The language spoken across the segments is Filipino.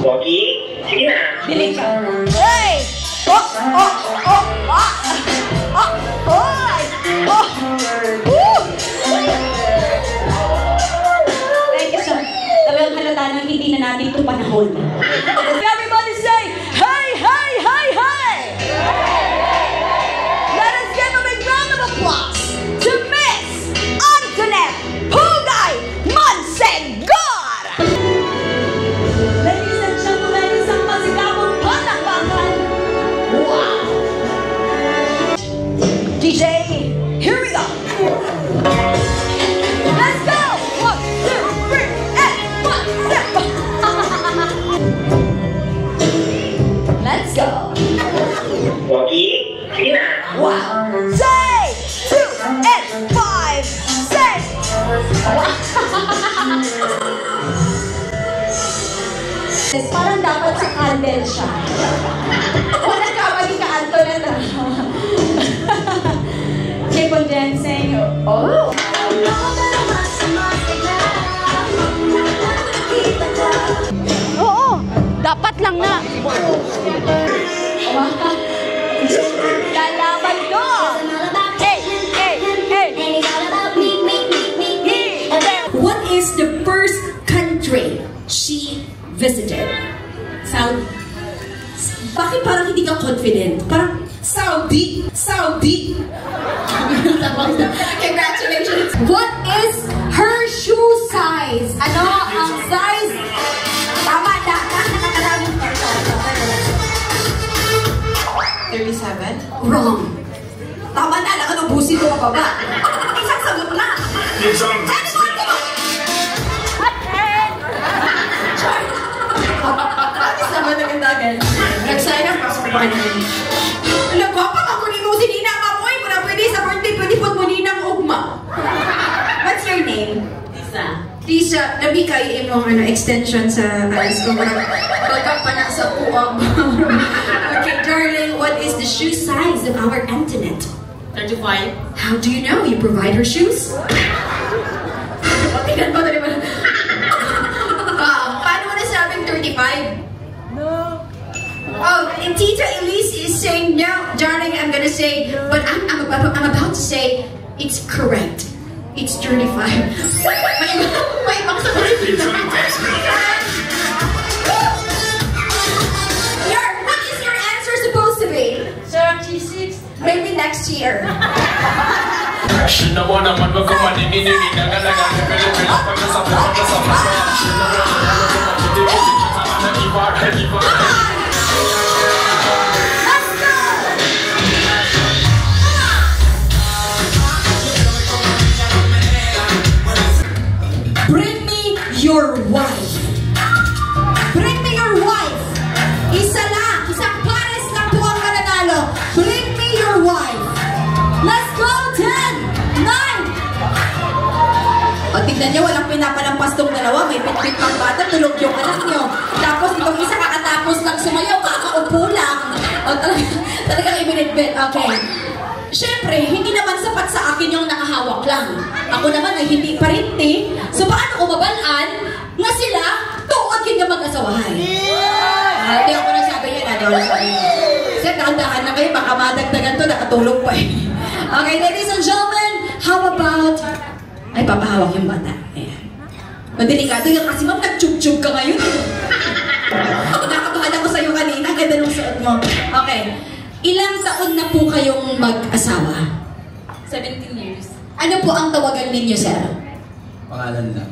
Pogi, sige na. Dilig ka. Hey! Oh! Oh! Oh! Ah! Ah! Hoy! Oh! Woo! Thank you, sir. Talagang halata na hindi na natin itong panahon. Everybody say, hey! Hey! Hey! Hey! Let us give a big round of applause to Miss Antoinette Pugay Monsengar! Ladies and gentlemen, isang masigabong palakpakan! Wow! DJ, here we go! Let's go! 1, 2, 3, and 1, step! Let's go! Pogi, sige na. Wow! Say! 2, and 5, 6! Parang dapat sa candle siya. Wala ka ba di ka Antoinette? Keep on dancing. Oh! Oo! Dapat lang na. Lalaban ko! Hey! Hey! Hey! What is the first country she visited? Saudi. Bakit parang hindi ka confident? Parang Saudi. Saudi. Congratulations. What is her shoe size? Ano ang size? Tama na. 37? Wrong. Tama na. Nakanubusin ko pababa. Isang sagot na. Nag-sign up ako pa rin. Nagwapak ako ni mo si Nina Mamoy. Kung na pwede sa birthday, pwede po mo Ninang Ugma. What's your name? Lisa. Lisa, labi kayo imong extension sa eyes ko. Pagka pa na sa uwag. Okay, darling, what is the shoe size of our Antoinette? 35. How do you know? You provide her shoes? Tingnan mo na rin ba? Paano mo nasabing 35? No. Oh, and Tita Elise is saying no, darling. I'm gonna say, but I'm about to say it's correct. It's 35. May ibang sagot si Tita. What is your answer supposed to be? 36. Maybe next year. Bring me your wife. Bring me your wife. Isa lang. Isang pares lang po ang mananalo. Bring me your wife. Let's go, 10, 9. O, tignan nyo, walang pinapalampas tong dalawa. May pitpit pang bata, tulog yung anak nyo. Tapos itong isa kakatapos lang sumayaw, kakaupo lang. O, talagang ibinitbit. Okay. Siyempre, hindi naman sapat sa akin yung nakahawak lang. Ako naman ay hindi parinti. So, paano umabalaan na sila tuod kanya mag-asawahan? Hindi ako nasabi yan. Kasi dahan-dahan na kayo, baka madagdagan to, nakatulog pa eh. Okay, ladies and gentlemen, how about... Ay, papahawak yung bata. Ayan. Madelikado yan kasi ma'am, nag-tube-tube ka ngayon. Nakabahan ako sa'yo kanina, ganda nung suot mo. Okay. Ilang taon na po kayong mag-asawa? 17 years. Ano po ang tawagan ninyo, sir? Pangalan lang.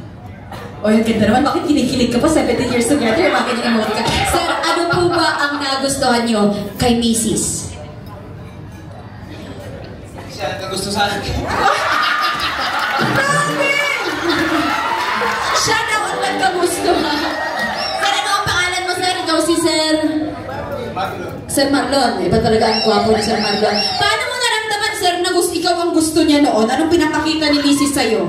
O, yung ganda naman. Bakit kinikilig ka pa 17 years together? Bakit yung emote ka? Sir, ano po ba ang nagustuhan nyo kay Mrs.? Siya nagkagusto sa akin. Siya daw ang nagkagustuhan. Sir, ano ang pangalan mo, sir? Ikaw si Sir... Marlon. Sir Marlon, iba talaga ang gwapo ni Sir Marlon. Paano mo naramdaman, sir, na ikaw ang gusto niya noon? Anong pinapakita ni Mrs. sa'yo?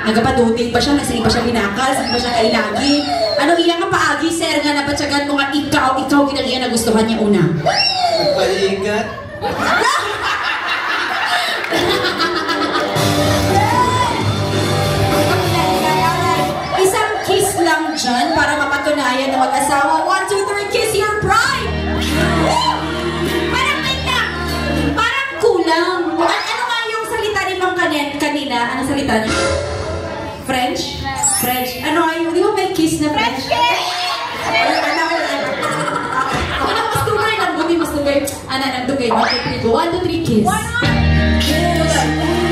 Nagapaduting pa siya, nasaan pa siya binakal, saan pa siya kailagi? Ano iya nga paagi, sir, nga napatsagan mo nga ikaw ginalian na gustuhan niya una? Nagpaligat. Isang kiss lang dyan para mapatunayan na mag-asawa nananamdugay. 1, 2, 3, go. 1, 2, 3, kiss. Why not? Kiss.